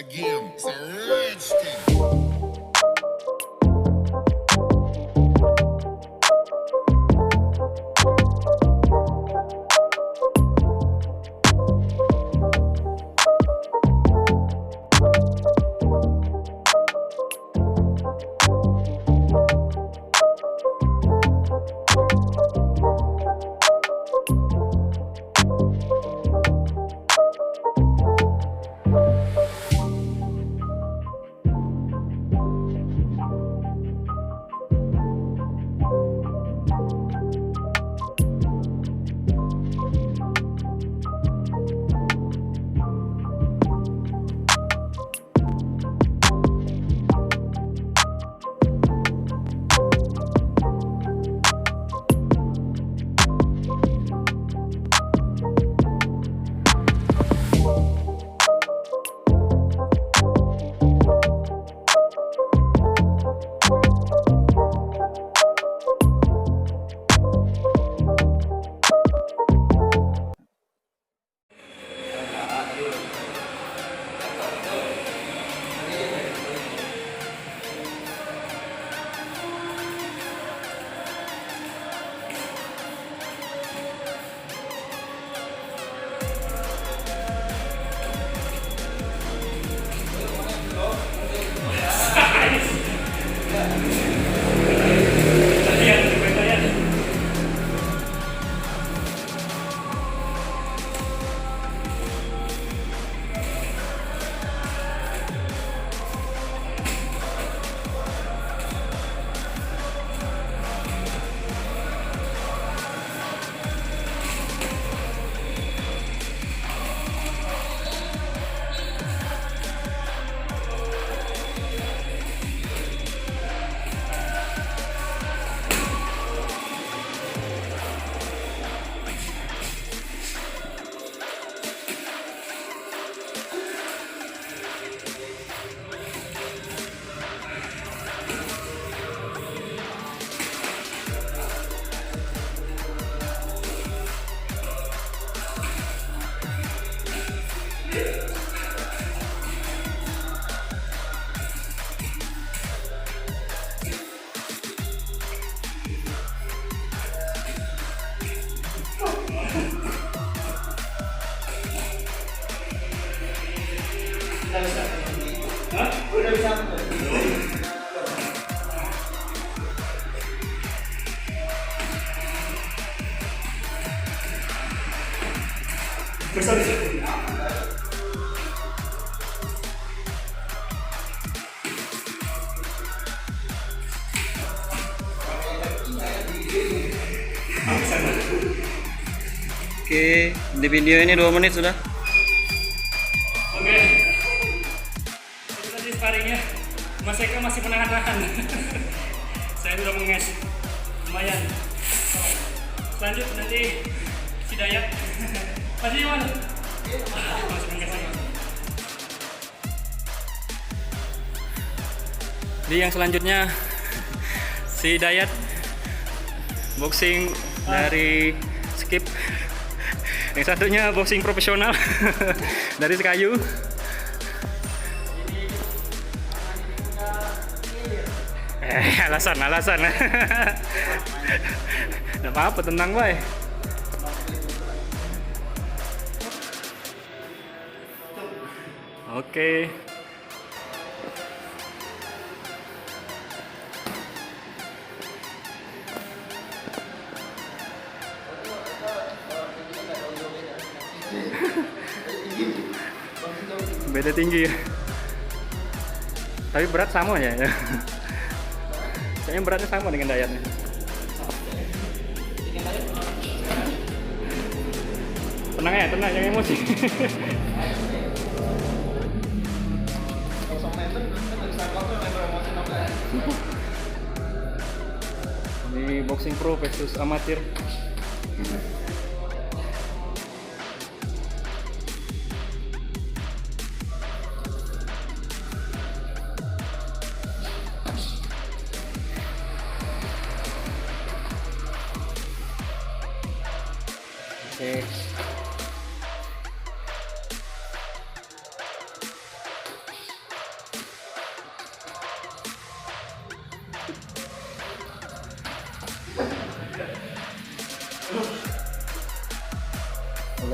again. It's a rich thing. Besar bisa. Oke, di video ini 2 menit sudah. Oke. Itu tadi sparringnya. Mas Eka masih menahan-nahan. Saya sudah menges. Lumayan. Lanjut nanti si Dayat. Masih di mana? Masih menges lagi. Di yang selanjutnya si Dayat boxing dari Skip. Yang satunya boxing profesional dari Sekayu. Alasan. Nggak apa-apa, tenang boy. Oke. Beda tinggi ya. Tapi berat sama ya. Kayaknya beratnya sama dengan Dayatnya. Tenang ya, tenang, jangan emosi. Ini boxing pro versus amatir. Oke.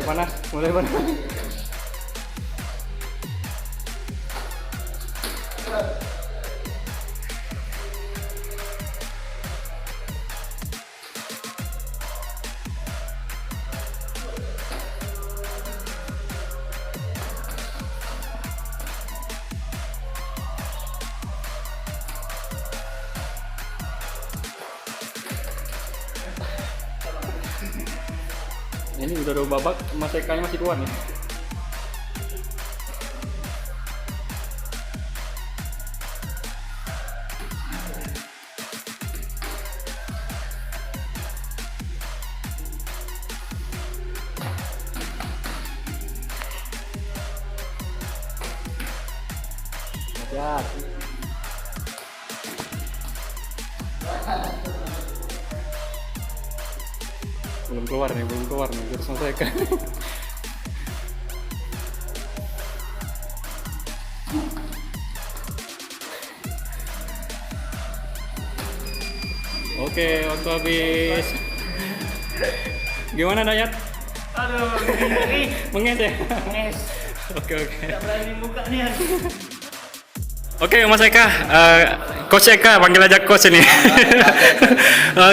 panas, mulai panas. Ini udah 2 babak, Mas Eka-nya masih kuat nih. Siap. Belum keluar nih, harus selesaikan. Oke, waktu habis. Gimana Dayat? Aduh, gini. Menges ya? Menges. Oke. Tidak berani buka nih. Oke, Mas Eka, Coach Eka, panggil aja Coach ini.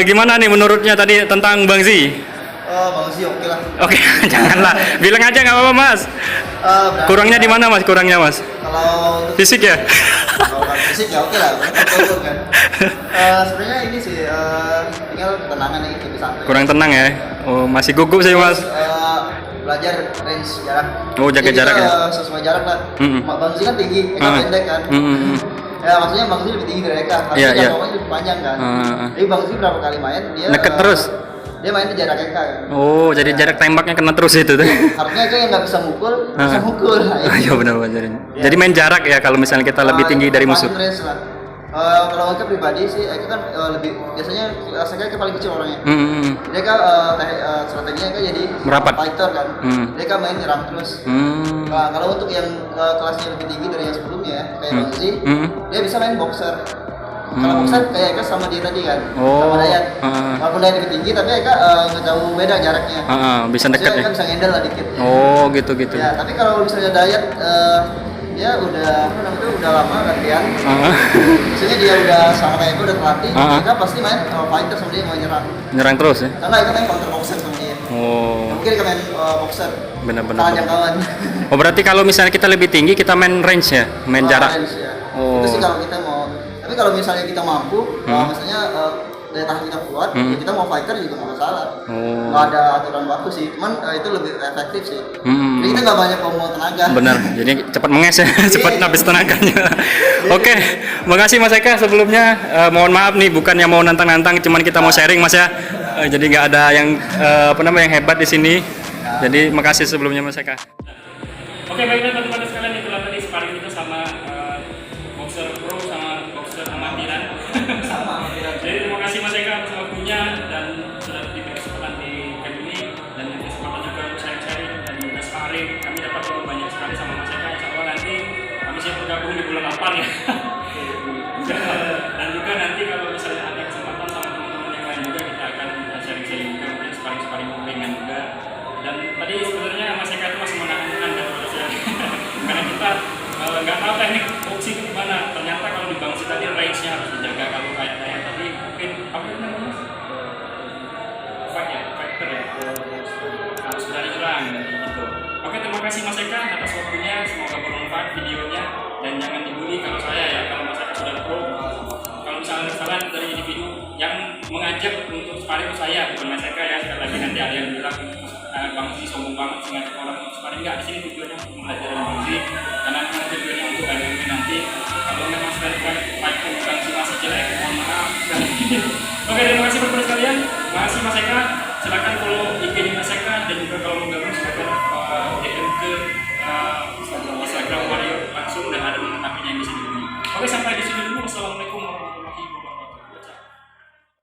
Gimana nih menurutnya tadi tentang Bang Zi? Bang Zi oke lah. Oke, janganlah. Bilang aja nggak apa-apa Mas. Kurangnya di mana Mas? Kurangnya Mas? Kalau untuk Fisik ya? kalau fisik ya oke lah, kan. Sebenarnya ini sih tinggal ketenangan yang lebih santai. Kurang tenang ya? Oh, masih gugup sih Mas. Belajar range jarak. Oh, jaga Jadi jarak kita, ya? Sesuai jarak lah. Mm-mm. Bang Zi kan tinggi, Eka pendek kan. Ya maksudnya Bang Zi lebih tinggi dari Eka, tapi Iya, iya. jangkauannya lebih panjang kan. Jadi Bang Zi berapa kali main dia Neket terus? Dia main di jarak Eka kan. Oh, jadi jarak tembaknya kena terus itu tuh. Harusnya Eka yang nggak bisa mukul, bisa mukul. Nah, Iya benar. Jadi main jarak ya kalau misalnya kita lebih tinggi dari musuh. Range lah. Kalau Eka pribadi sih, Eka kan lebih biasanya Eka paling kecil orangnya. Dia kan strateginya Eka jadi Merapat. fighter kan. Dia kan main nyerang terus. Nah, kalau untuk yang kelasnya lebih tinggi dari yang sebelumnya ya, kayak Bang Zi, dia bisa main boxer. Kalau boxer kayak Eka sama dia tadi kan, Oh. sama Dayat. Walaupun Dayat lebih tinggi, tapi Eka nggak jauh beda jaraknya. Bisa deket Maksudnya ya? Eka bisa handle lah dikit. Oh, gitu. Ya, tapi kalau misalnya Dayat dia udah udah lama latihan. Maksudnya dia udah sama kayak gue udah terlatih. Dia pasti main fighter sama dia mau nyerang. Nyerang terus ya? Karena itu main counter boxer sama dia. Oh, Mungkin dia main boxer. benar. Tahan jangkauan. Oh, berarti kalau misalnya kita lebih tinggi kita main range ya? Main jarak? Range, ya. Oh. Itu sih kalau kita mau. Tapi kalau misalnya kita mampu, misalnya daya tahan kita kuat, ya kita mau fighter juga nggak masalah. Oh. Nggak ada aturan baku sih. Cuman itu lebih efektif sih. Jadi kita nggak banyak ngomong tenaga. Benar, jadi cepat menges ya, cepat habis tenaganya. Oke, makasih Mas Eka sebelumnya. Mohon maaf nih, bukannya mau nantang-nantang, cuman kita mau sharing Mas ya. Jadi nggak ada yang yang hebat di sini. Jadi makasih sebelumnya Mas Eka. Oke, baiklah teman-teman sekalian, itulah tadi sparring kita sama boxer pro sama boxer amatiran. Jadi terima kasih Mas Eka atas waktunya dan sudah diberi kesempatan di camp ini dan kesempatan juga untuk sharing-sharing dan juga sparring. Kami dapat ilmu banyak sekali sama Mas Eka. Insya Allah nanti kami siap bergabung di bulan 8 ya. Dan juga nanti kalau misalnya ada kesempatan sama teman-teman yang lain juga kita akan sharing-sharing juga, mungkin sparring-sparring ringan juga. Dan tadi sebenarnya Mas Eka itu masih menahan-nahan kan karena kita nggak tahu teknik boxing gimana. Ternyata kalau di Bang Zi tadi range-nya harus dijaga. Kalau kayak tadi mungkin apa itu namanya? Fighter ya. Harus berani nyerang gitu. Oke, terima kasih Mas Eka atas waktunya. Semoga bermanfaat videonya dan jangan dibully kalau saya ya, kalau Mas Eka sudah pro. Kalau misalnya ada saran dari individu yang mengajak untuk sparring itu saya, bukan Mas Eka ya. Sekali lagi nanti ada yang bilang Bang Zi sombong banget sih ngajak orang untuk sparring. Enggak, di sini tujuannya untuk belajar dari Bang Zi.